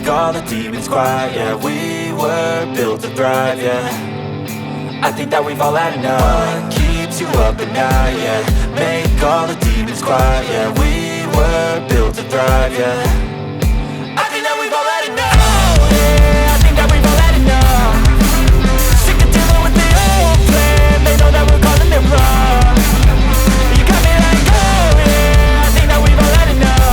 all the demons quiet. Yeah, we were built to thrive, yeah. I think that we've all had enough. What keeps you up at night, yeah. Make all the demons quiet, yeah. We were built to thrive, yeah.